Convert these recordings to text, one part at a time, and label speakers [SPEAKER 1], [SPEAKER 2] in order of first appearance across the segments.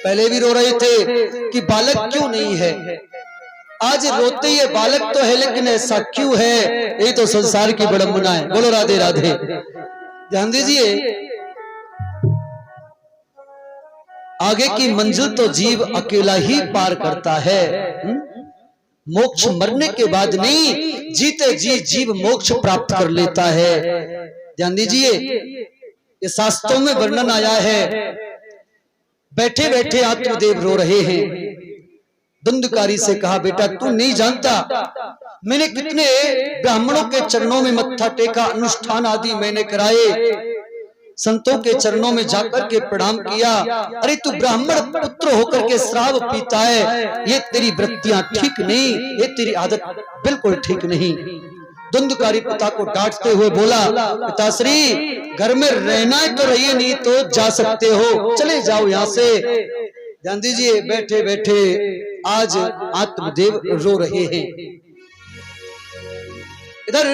[SPEAKER 1] पहले भी रो रहे थे कि बालक क्यों नहीं है, आज रोते ये बालक तो है लेकिन ऐसा क्यों है, ये तो संसार की विडंबना है। बोलो राधे राधे। ध्यान दीजिए, आगे की मंजिल तो जीव अकेला ही पार करता है। मोक्ष मरने के बाद नहीं, जीते जी जीव मोक्ष प्राप्त कर लेता है। ध्यान दीजिए, ये शास्त्रों में वर्णन आया है। बैठे बैठे आत्मदेव रो रहे हैं। धुंधकारी से कहा, बेटा तू नहीं जानता, मैंने कितने ब्राह्मणों के चरणों में मत्था टेका, अनुष्ठान आदि मैंने कराए, संतों के चरणों में जाकर के प्रणाम किया। अरे तू ब्राह्मण पुत्र होकर के श्राप पीता है, ये तेरी वृत्तियां ठीक नहीं, ये तेरी आदत बिल्कुल ठीक नहीं। धुंधकारी पिता को डांटते हुए बोला, पिताश्री घर में रहना है तो रहिए, नहीं तो जा सकते हो, चले जाओ यहाँ से। ध्यान दीजिए, बैठे बैठे आज आत्मदेव रो रहे हैं। इधर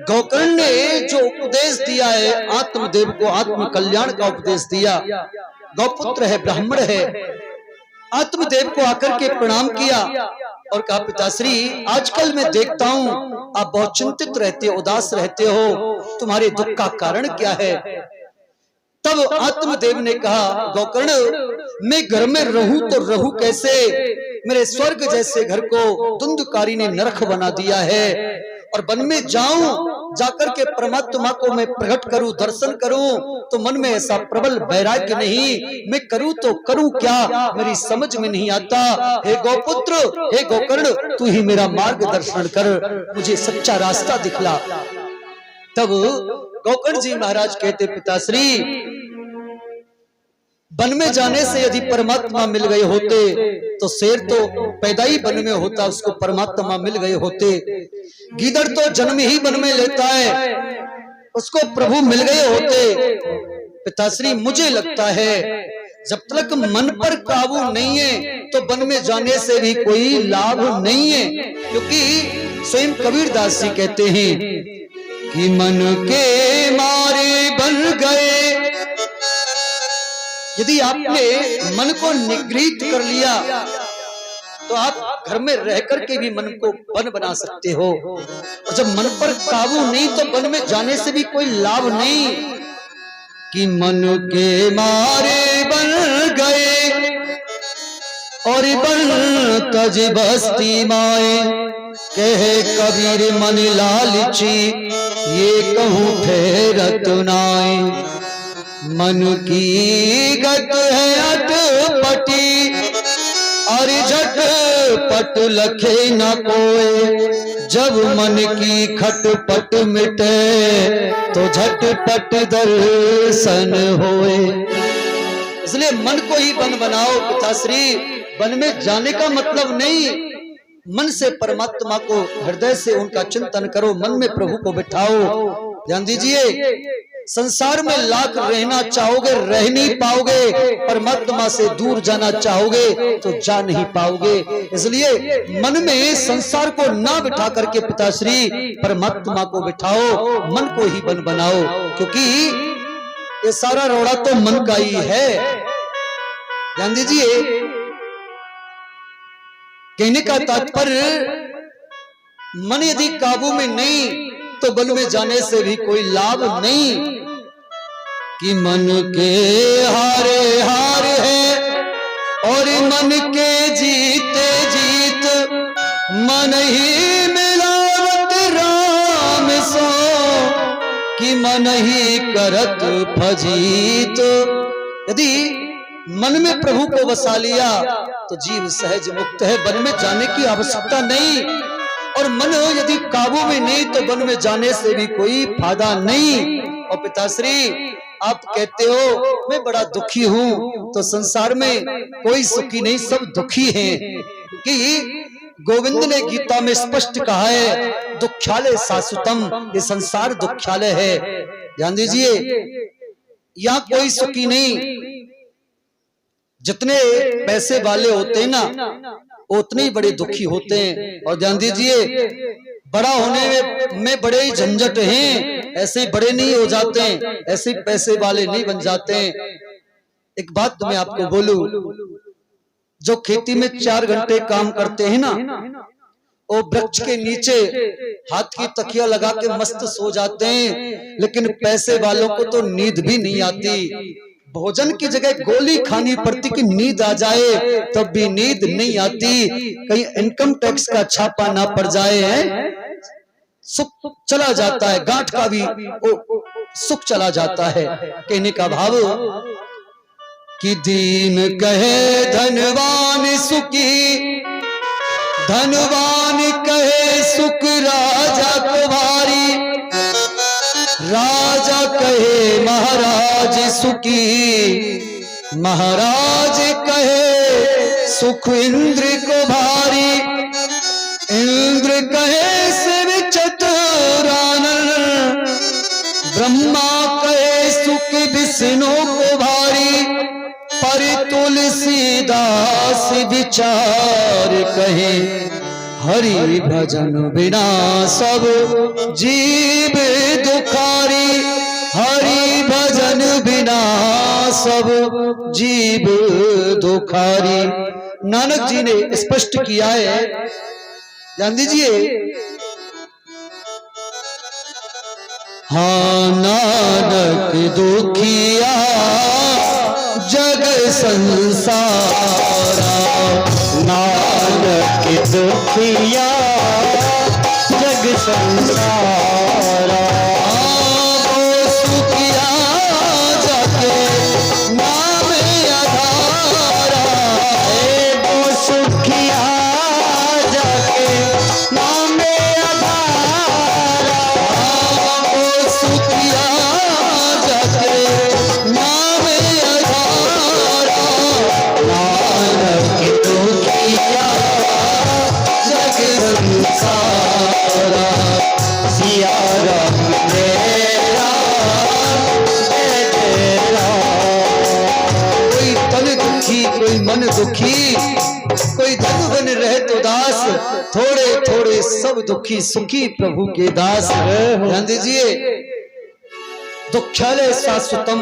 [SPEAKER 1] गोकर्ण ने जो उपदेश दिया है आत्मदेव को, आत्म कल्याण का उपदेश दिया, गौपुत्र है, ब्राह्मण है, आत्मदेव को आकर के प्रणाम किया और कहा, पिताश्री आजकल मैं देखता हूं आप बहुत चिंतित रहते हो, उदास रहते हो, तुम्हारे दुख का कारण क्या है। तब आत्मदेव ने कहा, गोकर्ण मैं घर में रहूं तो रहूं कैसे, मेरे स्वर्ग जैसे घर को धुंधकारी ने नरक बना दिया है, और वन में जाऊं, जाकर के परमात्मा को मैं प्रकट करूं, दर्शन करूं, तो मन में ऐसा प्रबल वैराग्य नहीं, मैं करूं तो करूं क्या, मेरी समझ में नहीं आता। हे गौपुत्र, हे गोकर्ण, तू ही मेरा मार्गदर्शन कर, मुझे सच्चा रास्ता दिखला। तब गोकर्ण जी महाराज कहते, पिताश्री वन में जाने से यदि परमात्मा मिल गए होते तो शेर तो पैदा ही वन में होता, उसको परमात्मा मिल गए होते। गीदड़ तो जन्म ही वन में लेता है, उसको प्रभु मिल गए होते। पिताश्री मुझे लगता है जब तक मन पर काबू नहीं है तो वन में जाने से भी कोई लाभ नहीं है, क्योंकि स्वयं कबीरदास जी कहते हैं कि मन के मारे बन गए। यदि आपने मन को निगृहित कर लिया तो आप घर में रह करके भी मन को वन बना सकते हो, और जब मन पर काबू नहीं तो वन में जाने से भी कोई लाभ नहीं। कि मन के मारे बन गए और बन तज बस्ती माए, कहे कबीर मन लालची ये कहूँ ठहरत नाए। मन की गत है अटपटी और झटपट लखे न कोई, जब मन की खटपट मिटे तो झटपट दर्शन होए। इसलिए मन को ही वन बनाओ पिताश्री। वन में जाने का मतलब नहीं, मन से परमात्मा को हृदय से उनका चिंतन करो, मन में प्रभु को बिठाओ। ध्यान दीजिए, संसार में लाख रहना चाहोगे रह नहीं पाओगे, परमात्मा से दूर जाना चाहोगे तो जा नहीं पाओगे। इसलिए मन में संसार को ना बिठा करके पिताश्री परमात्मा को बिठाओ, मन को ही वन बनाओ, क्योंकि ये सारा रोड़ा तो मन का ही है। ध्यान दीजिए, कहने का तात्पर्य मन यदि काबू में नहीं तो वन में जाने से भी कोई लाभ नहीं। कि मन के हारे हार है और मन के जीते जीत, मन ही मिलावत राम सो, कि मन ही करत फजीत। यदि मन में प्रभु को बसा लिया तो जीव सहज मुक्त है, वन में जाने की आवश्यकता नहीं। और मन यदि काबू में नहीं तो वन में जाने से भी कोई फायदा नहीं। और पिताश्री आप कहते हो मैं बड़ा दुखी हूं, तो संसार में कोई सुखी नहीं, सब दुखी हैं। कि गोविंद ने गीता में स्पष्ट कहा है, दुख्यालय शाश्वतम, ये संसार दुख्यालय है। ध्यान दीजिए, यहाँ कोई सुखी नहीं। जितने पैसे वाले होते हैं ना उतने ही बड़े दुखी होते हैं। और ध्यान दीजिए, बड़ा होने में बड़े ही झंझट हैं, ऐसे बड़े नहीं हो जाते हैं, ऐसे पैसे वाले नहीं बन जाते हैं। एक बात मैं आपको बोलूं, जो खेती में 4 घंटे काम करते हैं ना, वो वृक्ष के नीचे हाथ की तकिया लगा के मस्त सो जाते हैं, लेकिन पैसे वालों को तो नींद भी नहीं आती। भोजन की जगह गोली खानी पड़ती कि नींद आ जाए, तब भी नींद नहीं आती। कहीं इनकम टैक्स का छापा ना पड़ जाए, है सुख चला जाता है, गांठ का भी सुख चला जाता है। कहने का भाव कि दीन कहे धनवान सुखी, धनवान कहे सुख राजा को भारी, राजा कहे महाराज सुखी, महाराज कहे सुख इंद्र को भारी, इंद्र कहे शिव चतुरानन, ब्रह्मा कहे सुख विष्णु को भारी, पर तुलसीदास विचार कहे हरि भजन बिना सब जीव दुखारी, हरि भजन बिना सब जीव दुखारी। नानक जी ने स्पष्ट किया है, ध्यान दीजिए। हाँ नानक दुखिया जग संसारा, नानक दुखिया जग संसारा, वो सुखिया जाके नाम आधारा, वो सुखिया जाके नाम आधारा, वो सुखिया जाके नाम आधारा, नानक दुखिया जग संसारा, सिया राम मेरा तेरा। कोई तन दुखी, कोई मन दुखी, कोई धन बन रहे तो दास, थोड़े थोड़े सब दुखी सुखी प्रभु के दास। ध्यान दीजिए, दुख्यालय शाश्वतम,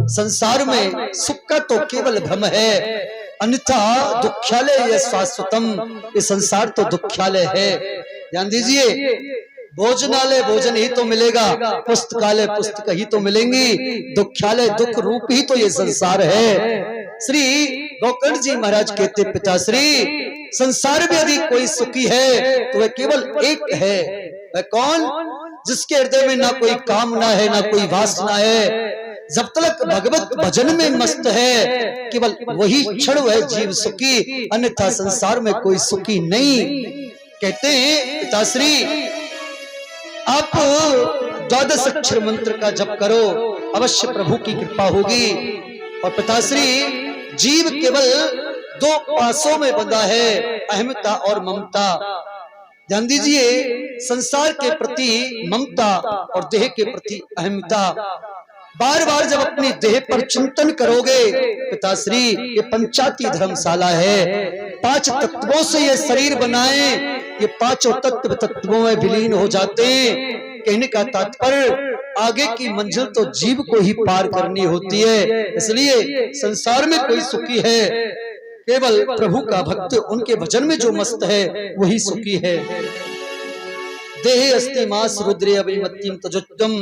[SPEAKER 1] संसार में सुख का तो केवल भ्रम है, अन्यथा दुख्यालय शाश्वतम, ये संसार तो दुख्यालय है। ध्यान दीजिए, भोजनालय भोजन ही तो मिलेगा, पुस्तकालय पुस्तक ही तो मिलेंगी, दुख्यालय दुख रूप ही तो ये संसार है। श्री गोकर्ण जी महाराज कहते, पिताश्री संसार में यदि कोई सुखी है तो वह केवल एक है। वह कौन? जिसके हृदय में ना कोई कामना है, ना कोई वासना है, जब तक भगवत भजन में मस्त है, केवल वही क्षण है जीव सुखी, अन्यथा संसार में कोई सुखी नहीं। कहते हैं पिताश्री आप 12 अक्षर मंत्र का जप करो, अवश्य प्रभु की कृपा होगी। और पिताश्री जीव केवल 2 पासों में बंधा है, अहमता और ममता। ध्यान दीजिए, संसार के प्रति ममता और देह के प्रति अहमता। बार बार जब अपनी देह पर चिंतन करोगे पिताश्री, ये पंचाती धर्मशाला है, 5 तत्वों से ये शरीर बनाए, ये 5 तत्व तत्वों में विलीन हो जाते हैं। कहने का तात्पर्य आगे की मंजिल तो जीव को ही पार करनी होती है। इसलिए संसार में कोई सुखी है, केवल प्रभु का भक्त, उनके भजन में जो मस्त है वही सुखी है। देह अस्ति मास रुद्रे अभिमत्यम तजोत्तम,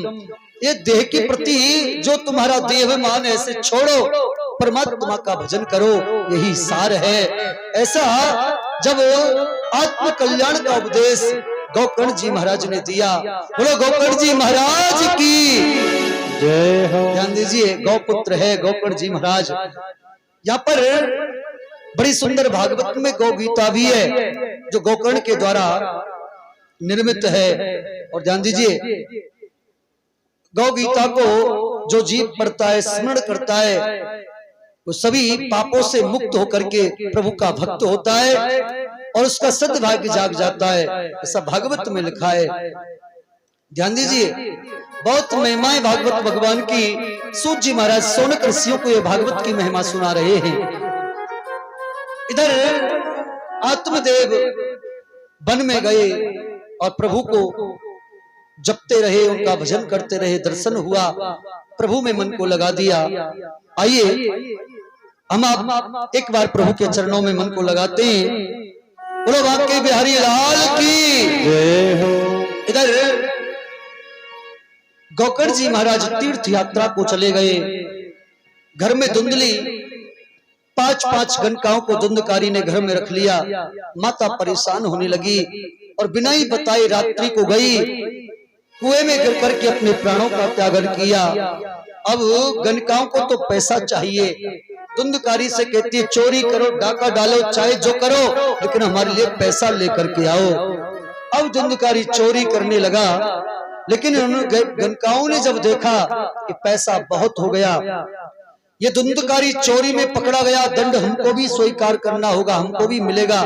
[SPEAKER 1] ये देह के प्रति जो तुम्हारा देहमान है इसे छोड़ो, परमात्मा का भजन करो, यही सार है। ऐसा जब आत्म कल्याण का उपदेश गोकर्ण जी महाराज ने दिया, बोलो गोकर्ण जी महाराज की जय हो। ध्यान दीजिए, गौपुत्र है गोकर्ण जी महाराज। यहाँ पर बड़ी सुंदर भागवत में गौ गीता भी है, जो गोकर्ण के द्वारा निर्मित है। और ध्यान दीजिए, गौ गीता को जो जीव पढ़ता है, स्मरण करता है, वो सभी पापों से मुक्त होकर के प्रभु का भक्त होता है और उसका सद्भाग्य जाग जाता है, ऐसा भागवत में लिखा है। ध्यान दीजिए, बहुत महिमाएं भागवत भगवान की। सूत जी महाराज सोनक ऋषियों को ये भागवत की महिमा सुना रहे हैं। इधर आत्मदेव वन में गए और प्रभु को जपते रहे, उनका भजन करते रहे, दर्शन हुआ, प्रभु में मन को लगा दिया। आइए हम आप एक बार प्रभु के चरणों में मन को लगाते हैं। बोलो बांके बिहारी लाल की जय हो। इधर गोकर्ण जी महाराज तीर्थ यात्रा को चले गए। घर में धुंधली 5-5 गणकाओं को धुंधकारी ने घर में रख लिया। माता परेशान होने लगी और बिना ही बताए रात्रि को गई, कुएं में गिर करके अपने प्राणों का त्याग किया। अब गणकाओं को तो पैसा चाहिए, धुंधकारी से कहती है चोरी करो, डाका डालो, चाहे जो करो, लेकिन हमारे लिए पैसा लेकर के आओ। अब धुंधकारी चोरी करने लगा, लेकिन गणकाओं ने जब देखा कि पैसा बहुत हो गया, ये धुंधकारी चोरी में पकड़ा गया, दंड हमको भी स्वीकार करना होगा, हमको भी मिलेगा।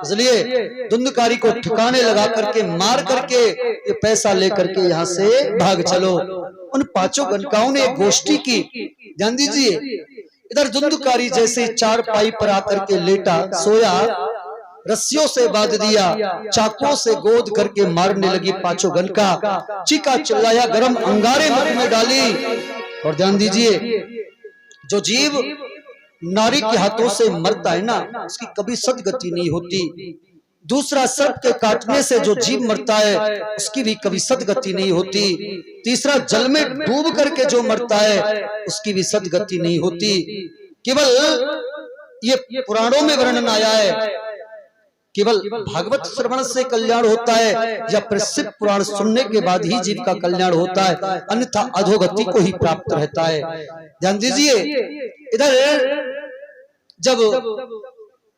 [SPEAKER 1] इसलिए धुंधकारी को ठिकाने लगा करके मार करके ये पैसा लेकर के यहाँ से भाग चलो। उन 5 गणकाओं ने एक गोष्ठी की, ध्यान दीजिए। इधर धुंधकारी जैसे 4 पाई पर आकर के लेटा सोया, रस्सियों से बांध दिया, चाकुओं से गोद करके मारने लगी 5 गणका। चीखा चिल्लाया, गरम अंगारे मुख में डाली। और ध्यान दीजिए, जो जीव नारी के हाथों से मरता है ना, उसकी कभी सदगति नहीं होती। दूसरा, सर्प के काटने से जो जीव मरता है उसकी भी कभी सदगति नहीं होती। तीसरा, जल में डूब करके जो मरता है उसकी भी सदगति नहीं होती। केवल ये पुराणों में वर्णन आया है, केवल भागवत श्रवण से कल्याण होता है या प्रसिद्ध पुराण सुनने के बाद ही जीव का कल्याण होता है, अन्यथा अधोगति को ही प्राप्त रहता है। ध्यान दीजिए, इधर जब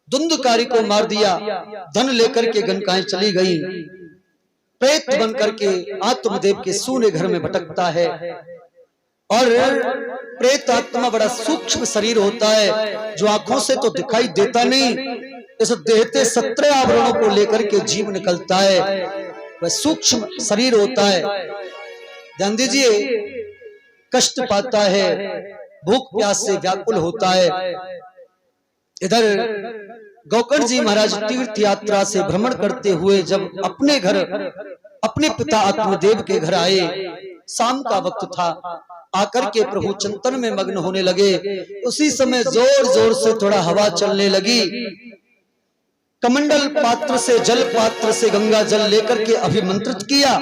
[SPEAKER 1] धुंधकारी को मार दिया, धन लेकर के गणकाएं चली गई। प्रेत बन करके आत्मदेव के सूने घर में भटकता है। और प्रेत आत्मा बड़ा सूक्ष्म शरीर होता है, जो आंखों से तो दिखाई देता नहीं, इस देहते 17 आवरणों को लेकर के जीव निकलता है, वह सूक्ष्म शरीर होता है। ध्यान दीजिए, कष्ट पाता है, भूख प्यास से व्याकुल होता है। इधर गोकर्ण जी महाराज तीर्थ यात्रा से भ्रमण करते हुए जब अपने घर, अपने पिता आत्मदेव के घर आए, शाम का वक्त था, आकर के प्रभु चिंतन में मग्न होने लगे। उसी समय जोर जोर से थोड़ा हवा चलने लगी। कमंडल पात्र से, जल पात्र से गंगा जल लेकर के अभिमंत्रित किया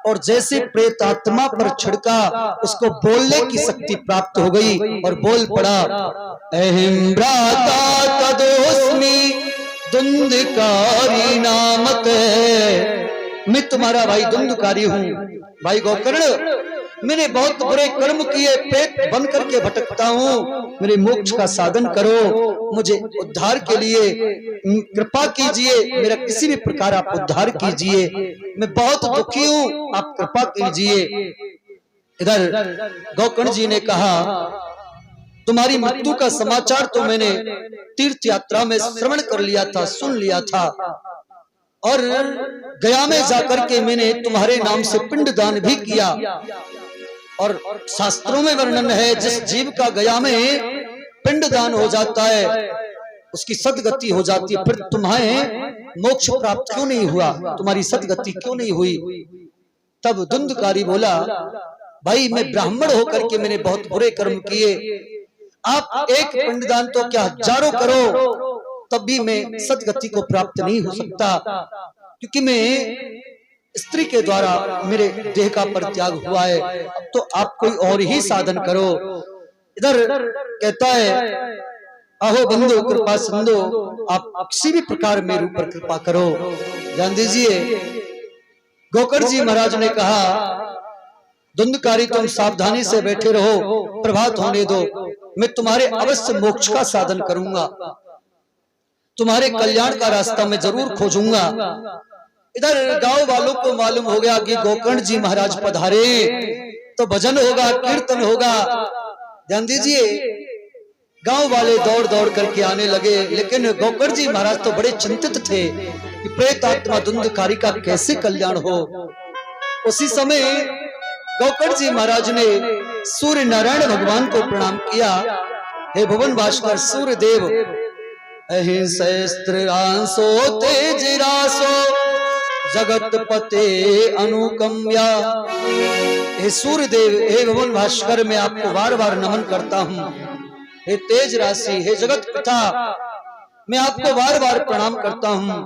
[SPEAKER 1] और जैसे प्रेत आत्मा पर छिड़का, उसको बोलने की शक्ति प्राप्त हो गई और बोल पड़ा, अहम भ्राता तदोस्मि धुंधकारी नामत। मैं तुम्हारा भाई धुंधकारी हूँ। भाई गोकर्ण, मैंने बहुत बुरे कर्म किए, पेट बन करके भटकता हूँ, मेरे मोक्ष का साधन करो, मुझे उद्धार के लिए कृपा कीजिए, मेरा किसी भी प्रकार आप उद्धार कीजिए, मैं बहुत दुखी हूँ, आप कृपा कीजिए। इधर गोकर्ण जी ने कहा, तुम्हारी मृत्यु का समाचार तो मैंने तीर्थ यात्रा में श्रवण कर लिया था, सुन लिया था, और गया में जाकर के मैंने तुम्हारे नाम से पिंडदान भी किया। और शास्त्रों में वर्णन है, जिस जीव का गया में पिंडदान हो जाता है उसकी सदगति हो जाती है। फिर तुम्हें मोक्ष प्राप्त क्यों नहीं हुआ, तुम्हारी सदगति क्यों नहीं हुई? तब धुंधकारी बोला, भाई मैं ब्राह्मण होकर के मैंने बहुत बुरे कर्म किए, आप एक पिंडदान तो क्या हजारों करो, तब भी मैं सदगति को प्राप्त नहीं हो सकता, क्योंकि मैं स्त्री के द्वारा मेरे देह का परित्याग हुआ है। अब तो आप कोई और ही साधन करो। इधर कहता है, अहो बंधु कृपा सिंधु, आप किसी भी प्रकार मेरे ऊपर कृपा करो। ध्यान दीजिए, गोकर्ण जी महाराज ने कहा, धुंधकारी तुम सावधानी से बैठे रहो, प्रभात होने दो, मैं तुम्हारे अवश्य मोक्ष का साधन करूंगा, तुम्हारे कल्याण का रास्ता मैं जरूर खोजूंगा। इधर गांव वालों को मालूम हो गया कि गोकर्ण जी महाराज पधारे, तो भजन होगा, कीर्तन होगा। ध्यान दीजिए, गांव वाले दौड़ दौड़ करके आने लगे, लेकिन गोकर्ण जी महाराज तो बड़े चिंतित थे कि प्रेत आत्मा धुंधकारी का कैसे कल्याण हो। उसी समय गोकर्ण जी महाराज ने सूर्य नारायण भगवान को प्रणाम किया, हे भुवन भास्कर सूर्य देव, अहिंसो तेजरासो जगत पते अनुकम्या। हे सूर्य देव, हे भुवन भास्कर, मैं आपको बार बार नमन करता हूँ, हे तेज राशि, हे जगत पिता, मैं आपको बार बार प्रणाम करता हूँ।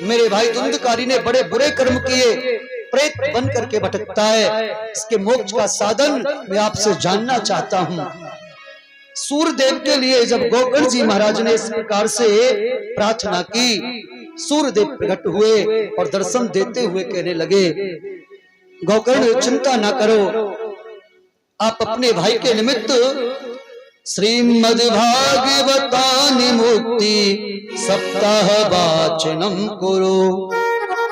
[SPEAKER 1] मेरे भाई धुंधकारी ने बड़े बुरे कर्म किए, प्रेत बन करके भटकता है, इसके मोक्ष का साधन मैं आपसे जानना चाहता हूँ। सूर्यदेव के लिए जब गोकर्ण जी महाराज ने इस प्रकार से प्रार्थना की, सूर्यदेव प्रकट हुए और दर्शन देते हुए कहने लगे, गोकर्ण चिंता ना करो, आप अपने भाई के निमित्त श्रीमद्भागवतानि मुक्ति सप्ताह वाचनम करो।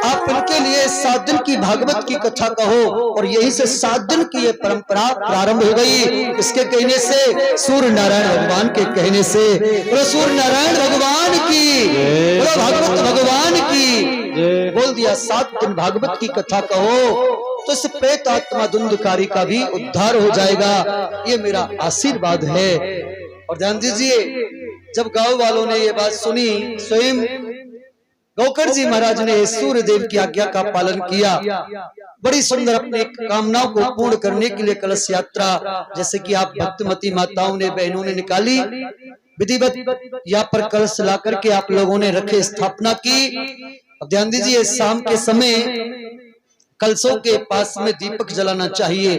[SPEAKER 1] आप इनके लिए 7 दिन की भागवत की कथा कहो, और यहीं से 7 दिन की ये परंपरा प्रारंभ हो गई। इसके कहने से, सूर्य नारायण भगवान के कहने से, बोलो सूर्य नारायण भगवान की, बोलो भागवत भगवान की, बोल दिया 7 दिन भागवत की कथा कहो, तो इस प्रेत आत्मा धुंधकारी का भी उद्धार हो जाएगा। ये मेरा आशीर्वाद है। और ध्यान दीजिए, जब गांव वालों ने ये बात सुनी, स्वयं गोकर्ण जी महाराज ने सूर्यदेव की आज्ञा का पालन किया। बड़ी सुंदर अपनी कामनाओं को पूर्ण करने के लिए कलश यात्रा, जैसे कि आप भक्तमती माताओं ने, बहनों ने निकाली, विधिवत यहाँ पर कलश ला करके आप लोगों ने रखे, स्थापना की। अब ध्यान दीजिए, शाम के समय कलशों के पास में दीपक जलाना चाहिए।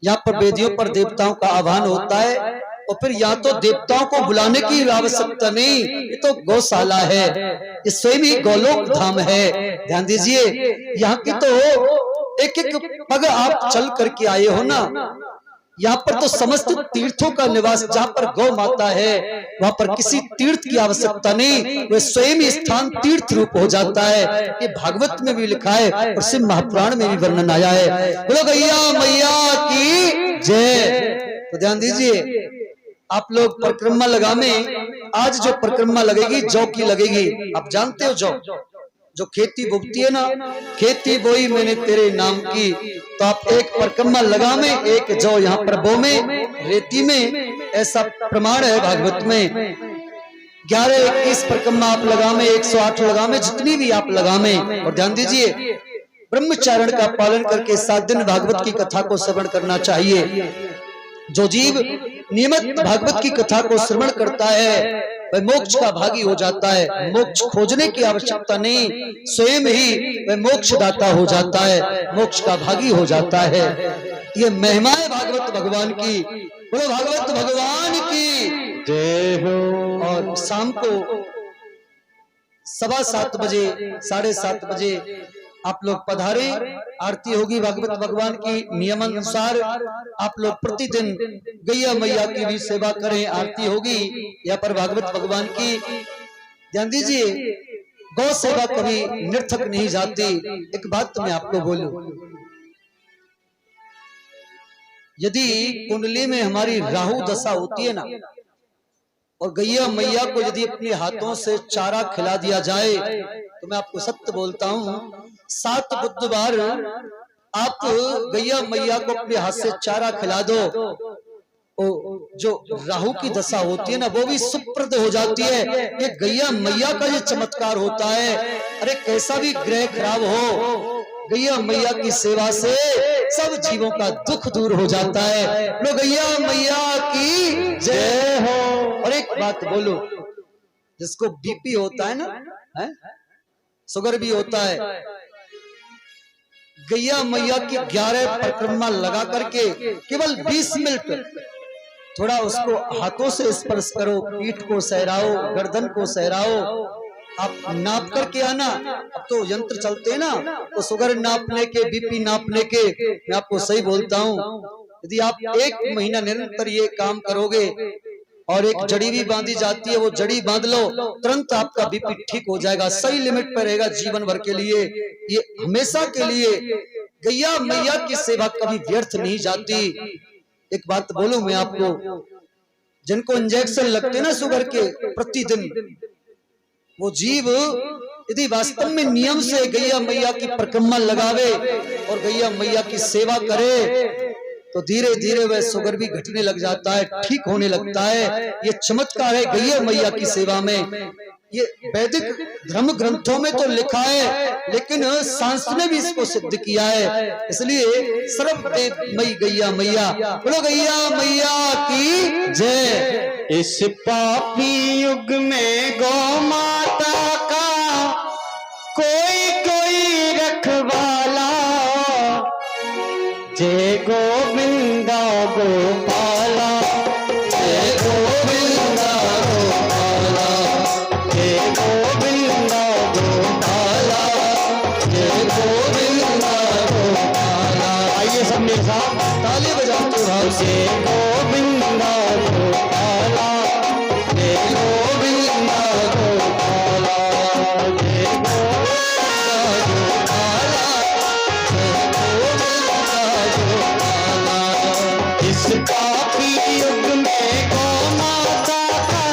[SPEAKER 1] यहाँ पर वेदियों पर देवताओं का आह्वान होता है, और फिर यहाँ तो देवताओं को बुलाने की आवश्यकता नहीं, ये तो गौशाला है, ये स्वयं ही गोलोक धाम है। ध्यान दीजिए, यहाँ की तो एक एक पग आप चल करके आए हो ना, यहाँ पर तो समस्त तीर्थों का निवास, जहाँ पर गौ माता है वहां पर किसी तीर्थ की आवश्यकता नहीं, वह स्वयं ही स्थान तीर्थ रूप हो जाता है। ये भागवत में भी लिखा है और शिव महापुराण में भी वर्णन आया है। बोलो गैया मैया की जय। तो ध्यान दीजिए, आप लोग परिक्रमा लगामे, आज जो परिक्रमा लगेगी जौ की लगेगी। आप जानते हो जौ जो खेती बोती है ना, खेती बोई मैंने तेरे नाम की, तो आप एक परिक्रमा लगा में, एक जौ यहाँ पर बो में, रेती में, ऐसा प्रमाण है भागवत में। 11-21 परिक्रमा आप लगा में, 108 लगा में, जितनी भी आप लगा में। और ध्यान दीजिए, ब्रह्मचारण का पालन करके 7 दिन भागवत की कथा को श्रवण करना चाहिए। जो जीव नियमित भागवत की कथा को श्रवण करता है वह मोक्ष का भागी हो जाता है। मोक्ष खोजने की आवश्यकता नहीं, स्वयं ही वह मोक्षदाता हो जाता है, मोक्ष का भागी हो जाता है। ये महिमा है भागवत भगवान की। बोलो भागवत भगवान की जय हो। और शाम को 7:15 बजे, 7:30 बजे आप लोग पधारे, आरती होगी भागवत भगवान की। नियमानुसार आप लोग प्रतिदिन गैया मैया की भी सेवा करें, आरती होगी यहाँ पर भागवत भगवान की। ध्यान दीजिए, गौ सेवा कभी निर्थक नहीं जाती। एक बात तो मैं आपको बोलूं, यदि कुंडली में हमारी राहु दशा होती है ना, और गैया मैया को यदि अपने हाथों से चारा खिला दिया जाए, तो मैं आपको सत्य बोलता हूँ, 7 बुधवार आप गैया मैया को अपने हाथ से चारा खिला दो, जो राहु की दशा होती है ना वो भी सुप्रद हो जाती है। ये गैया मैया का ये चमत्कार होता है। अरे कैसा भी ग्रह खराब हो, गैया मैया की सेवा से सब जीवों का दुख दूर हो जाता है। लो गैया मैया की जय हो। और एक बात बोलो, जिसको बीपी होता है ना, शुगर भी होता है, गैया मैया की 11 परिक्रमा लगा करके केवल 20 मिनट थोड़ा उसको हाथों से स्पर्श करो, पीठ को सहराओ, गर्दन को सहराओ, आप नाप करके आना। अब तो यंत्र चलते हैं ना, तो शुगर नापने के, बीपी नापने के, मैं आपको सही बोलता हूँ, यदि आप 1 महीना निरंतर ये काम करोगे, और एक जड़ी भी बांधी जाती है, वो जड़ी बांध लो, तुरंत आपका बीपी ठीक हो जाएगा, सही लिमिट पर रहेगा जीवन भर के लिए। ये हमेशा के लिए गैया मैया की सेवा कभी व्यर्थ नहीं जाती। एक बात बोलूं मैं आपको, जिनको इंजेक्शन लगते ना शुगर के प्रतिदिन, वो जीव यदि वास्तव में नियम से गैया मैया की परिक्रमा लगावे और गैया मैया की सेवा करे, तो धीरे धीरे वह शुगर भी घटने लग जाता है, ठीक होने लगता है। ये चमत्कार है गैया मैया की सेवा में। ये वैदिक धर्म ग्रंथों में तो लिखा है, लेकिन शास्त्र ने भी इसको सिद्ध किया है। इसलिए सर्वदेव मई गैया मैया, बोलो गैया मैया की जय।
[SPEAKER 2] इस पापी युग में गौ माता का कोई कोई रखवाला, जय गोविंदा गोपाला, जय गोविंदा गोपाला, जय गोविंदा गोपाला, जय गोविंदा गोपाला। आइए सब मेरे साथ
[SPEAKER 1] ताली बजाते भाव से।
[SPEAKER 2] जय गोविंदा गोपाला, जय गोविंदा गोपाला, जय गोविंदा गोपाला। इस पापी युग में गौ माता का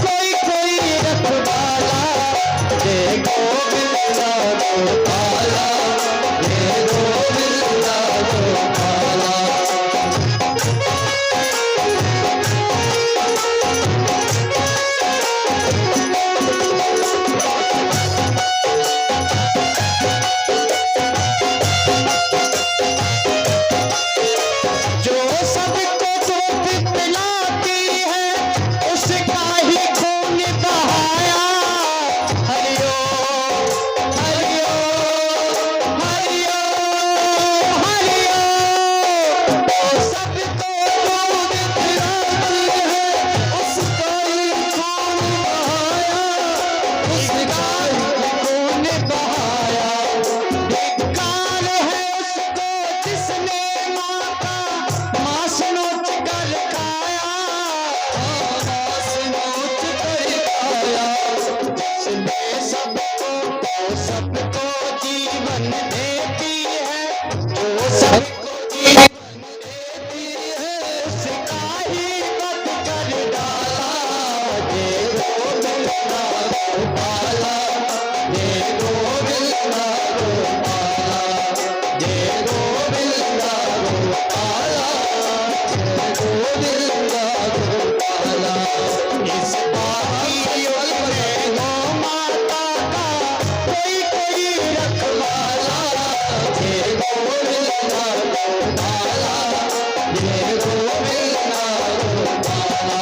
[SPEAKER 2] कोई कोई रखवाला, जय गोविंदा गोपाला, जय गोविंदा गोपाला। जो सबको दूध पिलाती है उसका ही खून बहाया, हरिओ हरिओ हरिओ हरिओ। जो सबको दूध पिलाती है उसका ही खून बहाया, उसका ही खून बहाया। धिक्कार है उसको जिसने माँ का मांस नोच कर खाया, मांस नोच कर खाया। जिसने सबको जीवन देती है, जो सबको जीवन देती है, उसका ही वध कर डाला। जय गोविंदा गोपाला, जय गोविंदा गोपाला, जय गोविंदा गोपाला, जय गोविंदा गोपाला। इस पापी युग में गौ माता का कोई कोई रखवाला, जय गोविंदा गोपाला, जय गोविंदा गोपाला।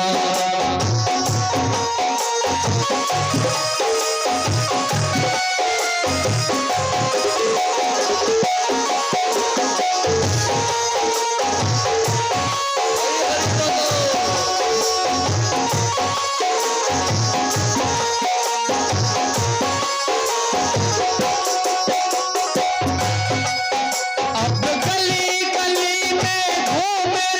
[SPEAKER 2] अब गली गली में घूमे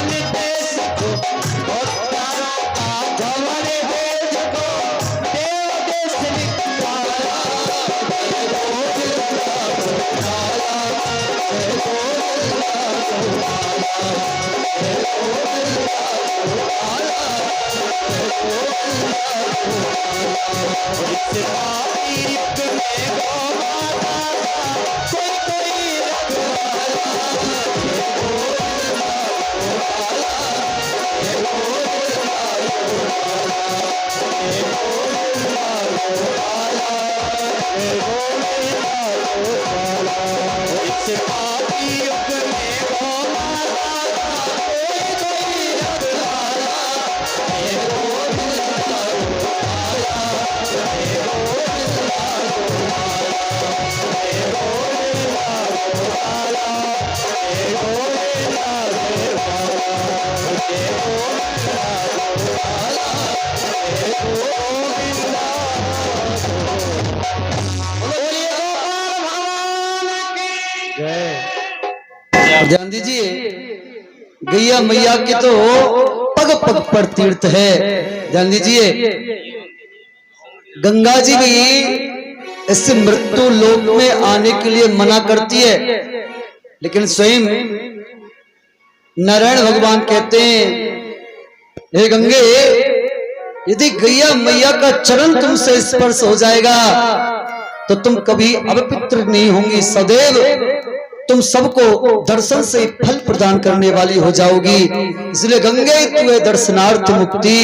[SPEAKER 2] अपन देश को और प्यारा था हमारे देश को देव देश निकाला
[SPEAKER 1] और ध्यान दीजिए, गैया मैया के तो पग पग पर तीर्थ है। ध्यान दीजिए, गंगा जी भी इससे मृत्यु लोक में आने के लिए मना करती है, लेकिन स्वयं नारायण भगवान कहते हैं, हे गंगे, यदि गैया मैया का चरण तुमसे स्पर्श हो जाएगा तो तुम कभी अपवित्र नहीं होंगी, सदैव तुम सबको दर्शन से फल प्रदान करने वाली हो जाओगी। इसलिए गंगे तुए दर्शनार्थ मुक्ति।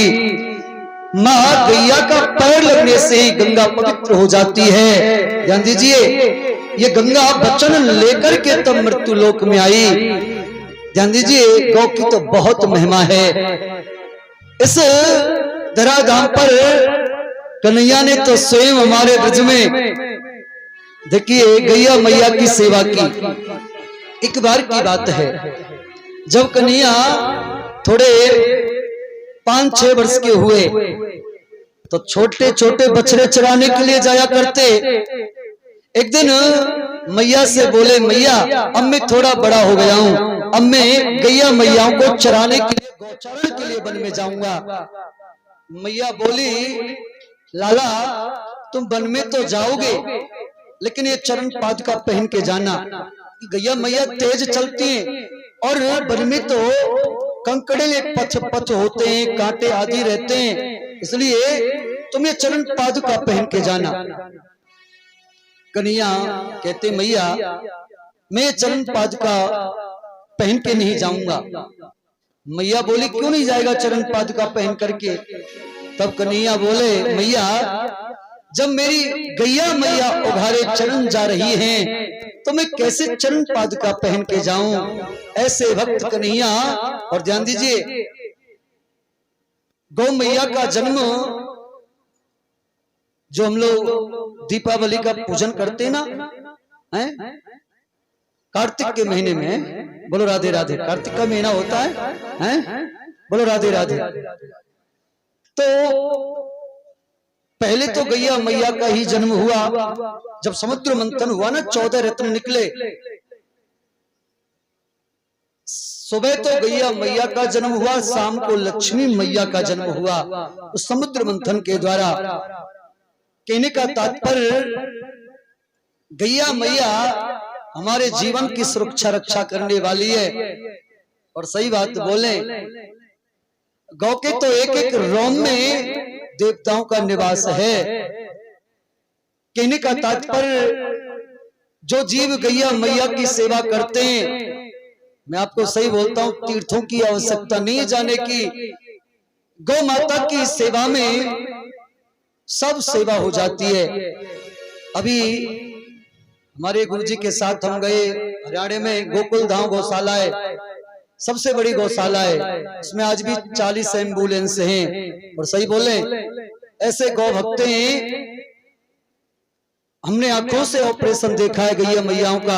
[SPEAKER 1] मां गैया का पैर लगने से ही गंगा पवित्र हो जाती है। ध्यान दीजिए, ये गंगा वचन लेकर के तब मृत्यु लोक में आई। ध्यान दीजिए, गौ की तो बहुत महिमा है। इस धराधाम पर कन्हैया ने तो स्वयं हमारे ब्रज में देखिए गैया मैया की सेवा की। एक बार की बात है, जब कन्हैया थोड़े 5-6 वर्ष के हुए तो छोटे छोटे बछड़े चराने के लिए जाया करते। एक दिन मैया से बोले, मैया अब मैं थोड़ा बड़ा हो गया हूँ, अब मैं गैया मैयाओं को चराने के लिए गौचारण के लिए वन में जाऊंगा। मैया बोली, लाला तुम वन में तो जाओगे, लेकिन ये चरण पादुका पहन के जाना। गैया मैया तेज चलती हैं और वन में तो कंकड़े पथ पथ होते हैं, कांटे आदि रहते हैं, इसलिए तुम ये चरण पादुका पहन के जाना। कन्हैया कहते, मैया मैं चरण पादुका पहन के नहीं जाऊंगा। मैया बोली, क्यों नहीं जाएगा चरण पादुका पहन करके? तब कन्हैया बोले, मैया जब मेरी गैया मैया उघारे चरण जा रही हैं, तो मैं कैसे चरण पादुका पहन के जाऊं? ऐसे भक्त कन्हैया। और ध्यान दीजिए, गौ मैया का जन्म जो हम लोग दीपावली का पूजन करते ना हैं, कार्तिक के महीने में, बोलो राधे राधे, कार्तिक का महीना होता है, बोलो राधे राधे। तो पहले तो गैया मैया का ही जन्म हुआ। जब समुद्र मंथन हुआ ना, 14 रत्न निकले। सुबह तो गैया मैया का जन्म हुआ, शाम को लक्ष्मी मैया का जन्म हुआ उस समुद्र मंथन के द्वारा। कहने का तात्पर्य, गैया मैया हमारे जीवन की सुरक्षा रक्षा करने वाली है। और सही बात बोले, गौ के तो एक एक रोम में देवताओं का निवास है। कहने का तात्पर्य, जो जीव गैया मैया की सेवा करते हैं, मैं आपको सही बोलता हूं, तीर्थों की आवश्यकता नहीं है जाने की। गौ माता की सेवा में सब सेवा हो जाती है। अभी हमारे गुरुजी के साथ हम गए हरियाणा में, गोकुल धाम गौशाला है, सबसे बड़ी गौशाला है। इसमें आज भी 40 एम्बुलेंस हैं। और सही बोले, ऐसे गौ भक्त हैं, हमने आंखों से ऑपरेशन देखा है गैया मैयाओं का।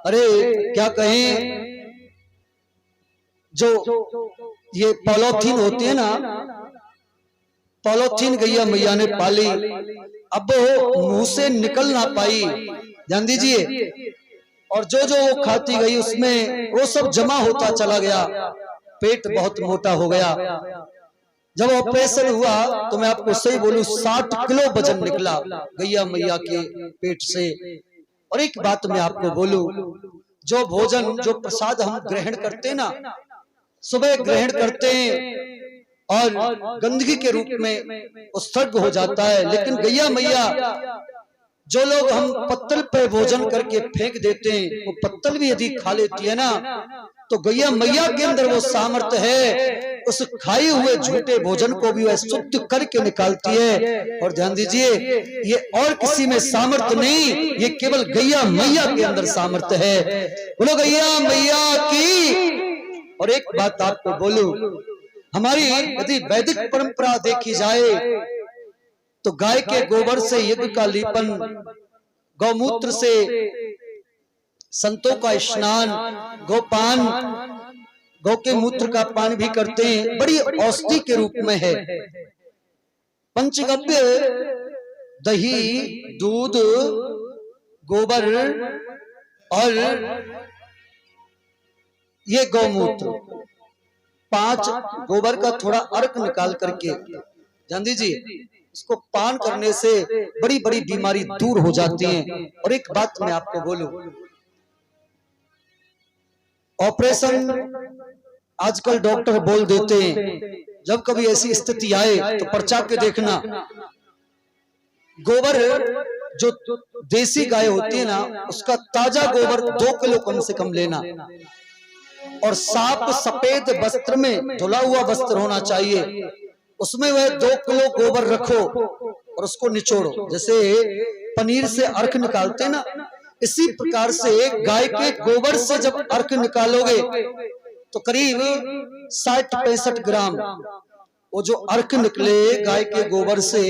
[SPEAKER 1] अरे क्या कहें, जो ये पॉलीथीन होती है ना, पॉलीथीन गैया मैया ने पाली, अब वो मुंह से निकल ना पाई। ध्यान दीजिए, और जो जो वो खाती गई उसमें वो सब जमा होता चला गया। पेट बहुत मोटा हो गया। जब ऑपरेशन हुआ तो मैं आपको सही बोलूं 60 किलो वजन निकला गैया मैया के पेट से। और एक बात मैं आपको बोलूं, जो भोजन जो प्रसाद हम ग्रहण करते ना, सुबह ग्रहण करते हैं और गंदगी के रूप में उत्सर्ग हो जाता है, लेकिन गैया मैया जो लोग हम पत्तल पे भोजन करके फेंक देते हैं, वो पत्तल भी यदि खा लेती है ना, तो गैया मैया के अंदर वो सामर्थ्य है, उस खाए हुए झूठे भोजन को भी वह शुद्ध करके निकालती है। और ध्यान दीजिए, ये और किसी में सामर्थ्य नहीं, ये केवल गैया मैया के अंदर सामर्थ्य है। बोलो गैया मैया की। और एक बात आपको बोलूं, हमारी यदि वैदिक परंपरा देखी जाए तो गाय के गोबर से यज्ञ का लीपन, गौमूत्र से संतों का स्नान, गोपान, गौ के मूत्र का पान भी करते हैं, बड़ी औषधि के रूप में है। पंचगव्य दही, दूध, गोबर और ये गौमूत्र, 5 गोबर का थोड़ा अर्क निकाल करके, जान दीजिए, इसको पान करने से बड़ी बड़ी बीमारी दूर हो जाती है। और एक बात मैं आपको बोलूं, ऑपरेशन आजकल डॉक्टर बोल देते हैं, जब कभी ऐसी स्थिति आए तो पर्चा के देखना, गोबर जो देसी गाय होती है ना, उसका ताजा गोबर 2 किलो कम से कम लेना, और साफ सफेद वस्त्र में धुला हुआ वस्त्र होना चाहिए, उसमें वह 2 किलो गोबर रखो और उसको निचोड़ो। जैसे पनीर से अर्क निकालते ना, इसी प्रकार से गाय के गोबर से जब अर्क निकालोगे तो करीब 60-65 ग्राम वो जो अर्क निकले गाय के गोबर से,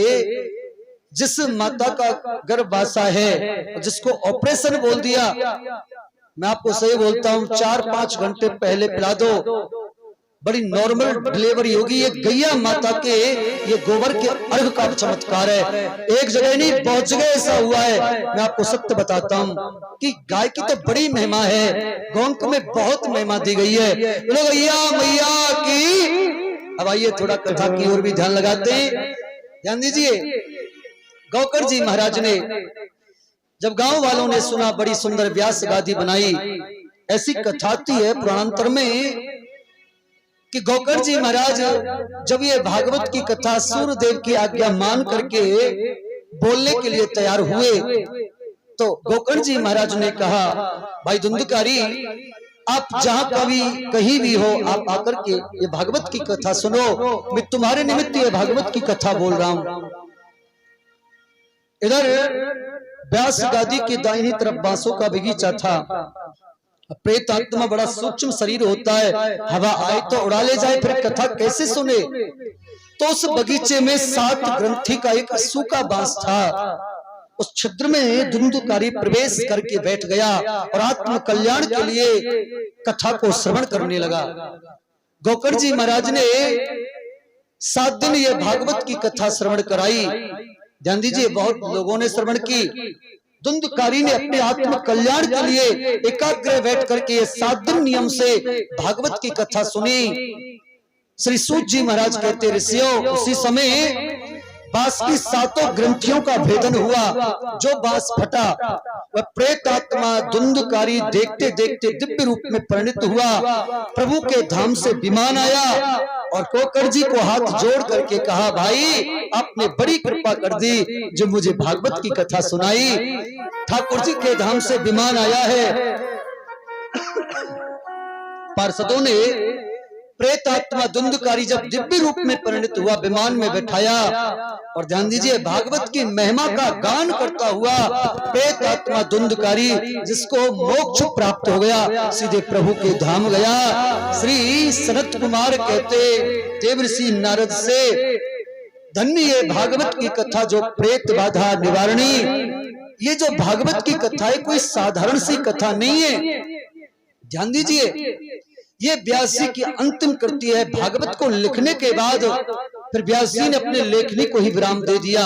[SPEAKER 1] जिस माता का गर्भवासा है, जिसको ऑपरेशन बोल दिया, मैं आपको सही बोलता हूं, 4-5 घंटे पहले पिला दो, बड़ी नॉर्मल डिलीवरी होगी। ये गैया माता के ये गोबर के अर्घ का चमत्कार है। एक जगह नहीं, बहुत जगह ऐसा हुआ है। मैं आपको सत्य बताता हूँ कि गाय की तो बड़ी महिमा है, गौंक में बहुत महिमा दी गई है। बोलो गैया मैया की। अब आइए थोड़ा कथा की ओर भी ध्यान लगाते हैं। ध्यान दीजिए, गौकर जी महाराज ने जब गांव वालों ने सुना, बड़ी सुंदर व्यास गादी बनाई। ऐसी कथा थी है पुराणांतर में कि गौकर जी महाराज जब ये भागवत की कथा सूर्यदेव की आज्ञा मान करके बोलने के लिए तैयार हुए, तो गौकर जी महाराज ने कहा, भाई धुंधकारी, आप जहां कभी कहीं भी हो, आप आकर के ये भागवत की कथा सुनो, मैं तुम्हारे निमित्त ये भागवत की कथा बोल रहा हूं। इधर व्यास गादी की दाहिनी तरफ बांसों का बगीचा था। प्रेत आत्मा बड़ा सूक्ष्म शरीर होता है, हवा आए तो उड़ा ले जाए, फिर कथा कैसे सुने। तो उस बगीचे में 7 ग्रंथि का एक सूखा बांस था। उस छिद्र में धुंधकारी प्रवेश करके बैठ गया और आत्म कल्याण के लिए कथा को श्रवण करने लगा। गौकर जी महाराज ने 7 दिन ये भागवत की कथा श्रवण कराई। ध्यान दीजिए, बहुत लोगों ने श्रवण की। धुंधकारी ने अपने आत्म कल्याण के लिए एकाग्र बैठ करके 7 दिन नियम से भागवत की कथा सुनी। श्री सूत जी महाराज कहते, ऋषियों, उसी समय बांस की 7 ग्रंथियों का भेदन हुआ। जो बांस फटा वह प्रेत आत्मा धुंधकारी देखते देखते दिव्य रूप में परिणित हुआ। प्रभु के धाम से विमान आया और गौकर जी को हाथ जोड़ करके कहा, भाई आपने बड़ी कृपा कर दी जो मुझे भागवत की कथा सुनाई। ठाकुर जी के धाम से विमान आया है। पार्षदों ने प्रेत आत्मा धुंधकारी जब दिव्य रूप में परिणित हुआ, विमान में बैठाया, और ध्यान दीजिए, भागवत की महिमा का गान करता हुआ प्रेत आत्मा धुंधकारी, जिसको मोक्ष प्राप्त हो गया, सीधे प्रभु के धाम गया। श्री सनत कुमार कहते, देवर्षि नारद से, धन्य ये भागवत की कथा जो प्रेत बाधा निवारणी। ये जो भागवत की कथा है कोई साधारण सी कथा नहीं है। ध्यान दीजिए, ये व्यास जी की अंतिम कृति है। भागवत को लिखने के बाद फिर व्यास जी ने अपने लेखनी को ही विराम दे दिया।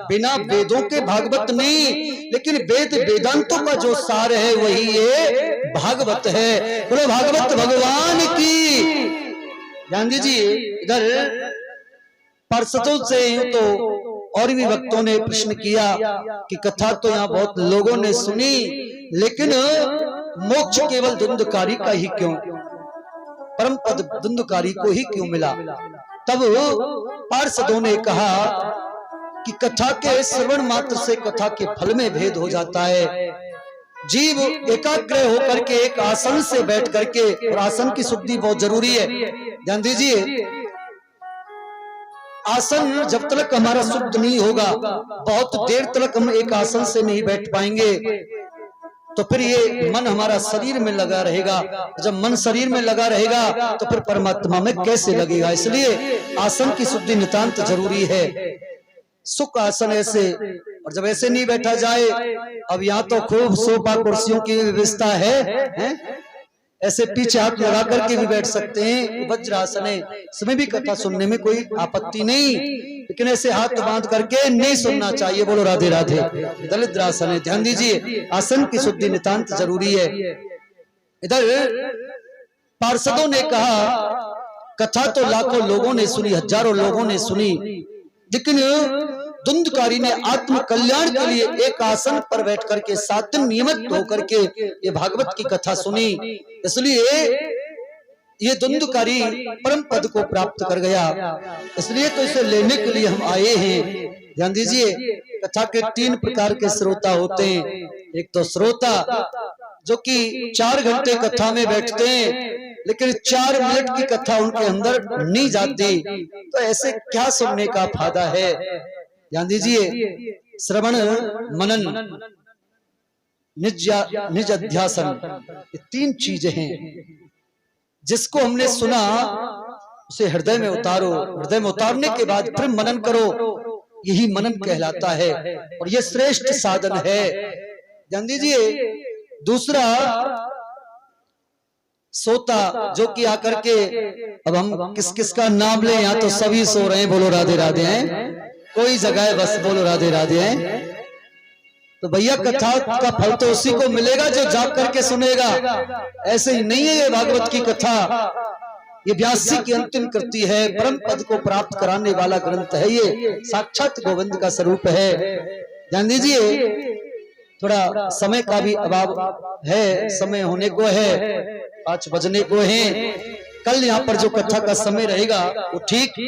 [SPEAKER 1] बिना वेदों के भागवत नहीं, लेकिन वेद वेदांतों का जो सार है वही ये भागवत है। बोलो भागवत भगवान की। ध्यान दीजिए, इधर पार्षदों से तो और भी भक्तों ने प्रश्न किया कि कथा तो यहाँ बहुत लोगों ने सुनी, लेकिन मोक्ष केवल धुंधकारी का ही क्यों, परम पद धुंधकारी को ही क्यों मिला। तब पार्षदों ने कहा कि कथा के श्रवण मात्र से कथा के फल में भेद हो जाता है। जीव एकाग्र होकर के एक आसन से बैठ करके, और आसन की शुद्धि बहुत जरूरी है, ध्यान दीजिए। आसन जब तक हमारा शुद्ध नहीं होगा, बहुत देर तक हम एक आसन से नहीं बैठ पाएंगे, तो फिर ये मन हमारा शरीर में लगा रहेगा। जब मन शरीर में लगा रहेगा तो फिर परमात्मा में कैसे लगेगा। इसलिए आसन की शुद्धि नितांत जरूरी है। सुख आसन ऐसे, और जब ऐसे नहीं बैठा जाए, अब यहाँ तो खूब सोफा कुर्सियों की व्यवस्था है? ऐसे पीछे हाथ लगा करके भी बैठ सकते हैं, वज्रासन है, इसमें भी कथा सुनने में कोई आपत्ति नहीं, लेकिन ऐसे हाथ बांध करके नहीं सुनना चाहिए। बोलो राधे राधे। दलिद्रासन है, ध्यान दीजिए, आसन की शुद्धि नितांत जरूरी है। इधर पार्षदों ने कहा कथा तो लाखों लोगों ने सुनी, हजारों लोगों ने सुनी, लेकिन धुंधकारी ने आत्म कल्याण के लिए एक आसन पर बैठ करके 7 दिन नियमित होकर के ये भागवत की कथा सुनी, इसलिए ये धुंधकारी परम पद को प्राप्त कर गया। इसलिए तो इसे लेने के लिए हम आए हैं। ध्यान दीजिए, कथा के 3 प्रकार के श्रोता होते हैं। एक तो श्रोता जो कि 4 घंटे कथा में बैठते हैं, लेकिन 4 मिनट की कथा उनके अंदर नहीं जाती, तो ऐसे क्या सुनने का फायदा है। ध्यान दीजिए, श्रवण मनन निज अध्यासन, ये 3 चीजें हैं। जिसको हमने सुना उसे हृदय में उतारो, हृदय में उतारने के बाद फिर मनन करो, यही मनन कहलाता है, और ये श्रेष्ठ साधन है। ध्यान दीजिए, दूसरा सोता जो कि आकर के, अब हम किस किस का नाम लें, यहाँ तो सभी सो रहे हैं, बोलो राधे राधे हैं, कोई जगह है बस, बोलो राधे राधे हैं। तो भैया कथा का फल तो उसी को मिलेगा जो जाग करके सुनेगा। ऐसे ही नहीं है ये भागवत की कथा, ये व्यास जी की अंतिम कृति है, परम पद को प्राप्त कराने वाला ग्रंथ है, ये साक्षात गोविंद का स्वरूप है। ध्यान दीजिए, थोड़ा समय का भी अभाव है, समय होने को है, 5 बजने को है। कल यहाँ पर जो कथा का समय रहेगा वो ठीक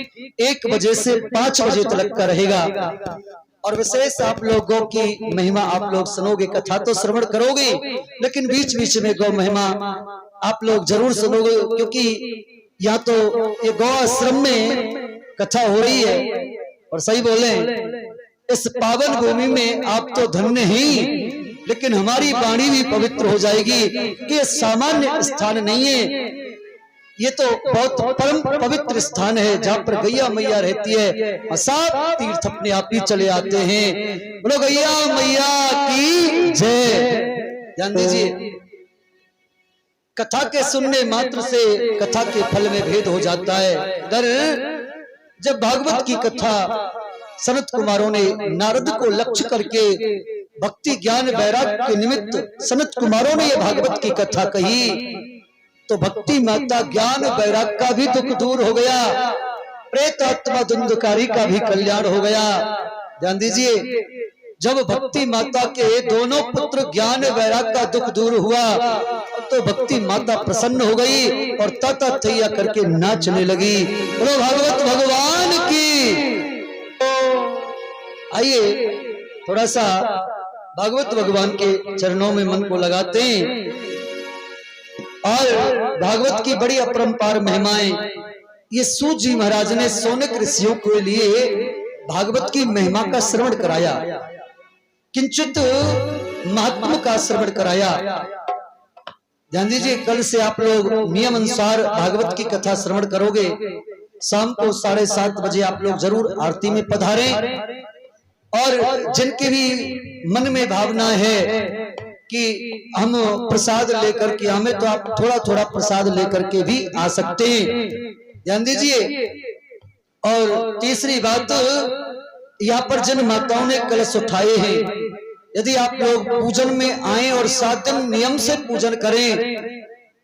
[SPEAKER 1] 1 बजे से 5 बजे तक का रहेगा, और विशेष आप लोगों की महिमा आप लोग सुनोगे, कथा तो श्रवण करोगे, लेकिन बीच बीच में गौ महिमा आप लोग जरूर सुनोगे, क्योंकि यहाँ तो ये गौ आश्रम में कथा हो रही है। और सही बोले, इस पावन भूमि में आप तो धन्य ही, लेकिन हमारी वाणी भी पवित्र हो जाएगी कि सामान्य स्थान नहीं है, ये तो बहुत परम पवित्र स्थान है, जहाँ पर गैया मैया रहती है। 7 तीर्थ अपने आप ही चले आते हैं। बोलो गैया मैया की जय। ध्यान दीजिए, कथा के सुनने मात्र से कथा के फल में भेद हो जाता है। इधर जब भागवत की कथा सनत कुमारों ने नारद को लक्ष्य करके भक्ति ज्ञान वैराग्य के निमित्त सनत कुमारों ने यह भागवत की कथा कही, तो भक्ति माता ज्ञान वैराग्य का भी दुख दूर हो गया, प्रेत आत्मा धुंधकारी का भी कल्याण हो गया। ध्यान दीजिए, जब भक्ति माता के दोनों पुत्र ज्ञान वैराग्य का दुख दूर हुआ, तो भक्ति माता प्रसन्न हो गई और तथा थैया करके नाचने लगी। बोलो भागवत भगवान की। आइए थोड़ा सा भागवत भगवान के चरणों में मन को लगाते हैं, और भागवत की बड़ी अपरंपार महिमाएं ये सूत जी महाराज ने सोनक ऋषियों के लिए भागवत की महिमा का श्रवण कराया, किंचित महात्मा का श्रवण कराया। ध्यान दीजिए, कल से आप लोग नियम अनुसार भागवत की कथा श्रवण करोगे। शाम को 7:30 बजे आप लोग जरूर आरती में पधारें, और जिनके भी मन में भावना है कि हम प्रसाद लेकर के, हमें तो आप थोड़ा थोड़ा प्रसाद लेकर के भी आ सकते हैं। ध्यान दीजिए, और तीसरी बात, यहाँ पर जिन माताओं ने कलश उठाए हैं, यदि आप लोग पूजन में आए और 7 दिन नियम से पूजन करें,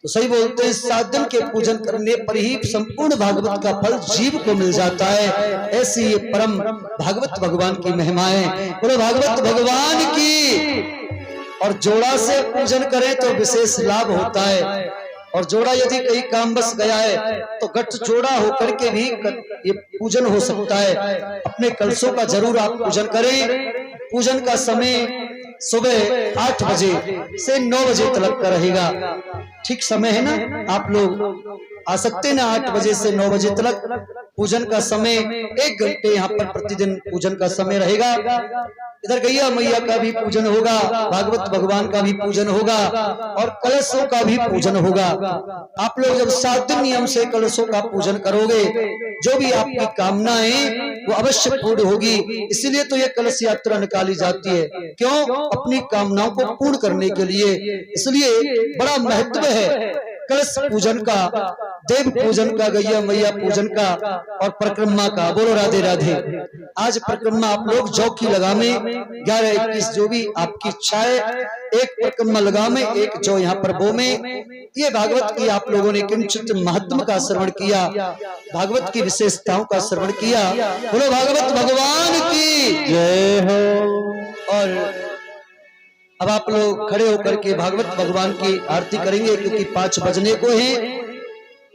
[SPEAKER 1] तो सही बोलते हैं 7 दिन के पूजन करने पर ही संपूर्ण भागवत का फल जीव को मिल जाता है। ऐसी ये परम भागवत भगवान की महिमाएं, बोलो भागवत भगवान की। और जोड़ा से पूजन करें तो विशेष लाभ होता है, और जोड़ा यदि कहीं काम बस गया है तो गठ जोड़ा होकर के भी ये पूजन हो सकता है। अपने कलशों का जरूर आप पूजन करें। पूजन का समय सुबह 8 बजे से 9 बजे तक का रहेगा। ठीक समय है ना, आप लोग आ सकते हैं ना 8 बजे से 9 बजे तक पूजन का समय। 1 घंटे यहाँ पर प्रतिदिन पूजन का समय रहेगा। इधर गैया मैया का भी पूजन होगा, भागवत भगवान का भी पूजन होगा, और कलशों का भी पूजन होगा। आप लोग जब 7 दिन नियम से कलशों का पूजन करोगे, जो भी आपकी कामनाएं वो अवश्य पूर्ण होगी। इसीलिए तो ये कलश यात्रा निकाली जाती है। क्यों? अपनी कामनाओं को पूर्ण करने के लिए। इसलिए बड़ा महत्व है कलश पूजन का, देव पूजन का, गैया मैया पूजन का और परिक्रमा का। बोलो राधे राधे। आज परिक्रमा आप लोग जौ की लगा में 11-21 जो भी आपकी इच्छा है, एक परिक्रमा लगा में, एक जौ यहाँ पर बो में। ये भागवत की आप लोगों ने किंचित महत्व का श्रवण किया, भागवत की विशेषताओं का श्रवण किया। बोलो भागवत भगवान की
[SPEAKER 2] जय हो।
[SPEAKER 1] और अब आप लोग खड़े होकर के भागवत भगवान की आरती करेंगे, क्योंकि 5 बजने को है।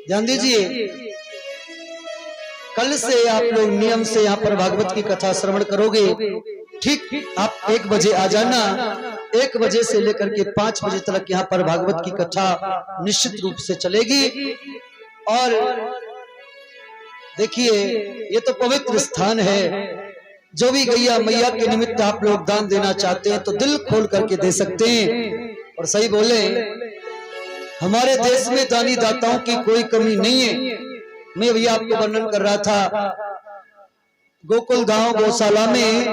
[SPEAKER 1] ध्यान दीजिए, कल से आप लोग नियम से यहाँ पर भागवत की कथा श्रवण करोगे। ठीक आप 1 बजे आ जाना। 1 बजे से लेकर के 5 बजे तक यहाँ पर भागवत की कथा निश्चित रूप से चलेगी। और देखिए, ये तो पवित्र स्थान है। जो भी गैया मैया के निमित्त आप लोग दान देना चाहते हैं तो दिल खोल करके दे सकते हैं। और सही बोले, हमारे देश में दानी दाताओं की कोई कमी नहीं है। मैं भैया आपको वर्णन कर रहा था गोकुल गांव गौशाला में।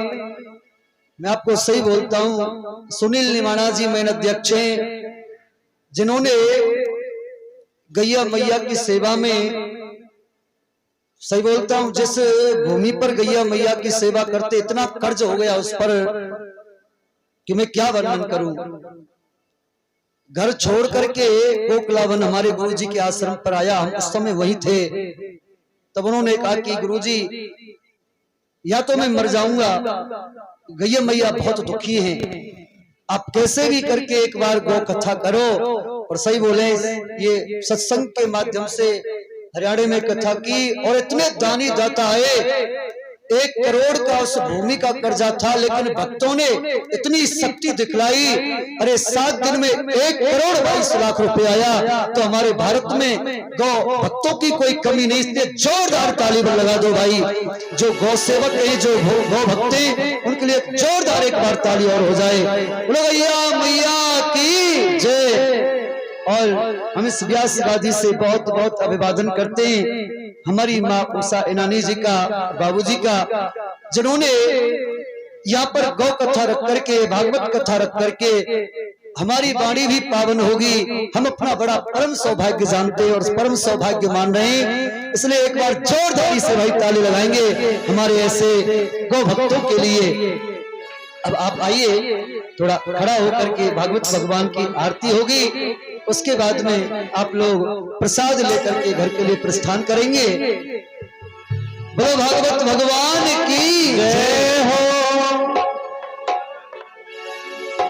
[SPEAKER 1] मैं आपको सही बोलता हूं, सुनील निमाणा जी मेन अध्यक्ष हैं, जिन्होंने गैया मैया की सेवा में, सही बोलता हूं, जिस भूमि पर गैया मैया की सेवा करते इतना कर्ज हो गया उस पर कि मैं क्या वर्णन करूं। घर छोड़ करके कोकलावन हमारे गुरुजी के आश्रम पर आया। हम उस समय वही थे। तब उन्होंने कहा कि गुरुजी, या तो मैं मर जाऊंगा, गैया मैया बहुत दुखी हैं, आप कैसे भी करके एक बार गौ कथा करो। और सही बोले, ये सत्संग के माध्यम से हरियाणा में कथा की, और इतने दानी दाता आए। 1 करोड़ का उस भूमि का कर्जा था, लेकिन भक्तों ने इतनी शक्ति दिखलाई। अरे 7 दिन में 1 करोड़ 22 लाख रुपए आया। तो हमारे भारत में गौ भक्तों की कोई कमी नहीं। इसलिए जोरदार ताली लगा दो भाई। जो गौ सेवक है, जो गौ भक्त हैं, उनके लिए जोरदार एक बार ताली और हो जाए। बोलो गैया मैया की जय। और हम इस व्यास गादी से बहुत बहुत अभिवादन करते हैं हमारी माँ उषा इनानी जी का, बाबूजी का, जिन्होंने यहाँ पर गौ कथा रख करके, भागवत कथा रख करके हमारी वाणी भी पावन होगी। हम अपना बड़ा परम सौभाग्य जानते हैं और परम सौभाग्य मान रहे हैं। इसलिए एक बार जोरदारी से भाई ताली लगाएंगे हमारे ऐसे गौ भक्तों के लिए। अब आप आइए, थोड़ा खड़ा होकर के भागवत भगवान की आरती होगी। उसके बाद में आप लोग प्रसाद लेकर के घर के लिए प्रस्थान करेंगे। बोलो भागवत भगवान की जय।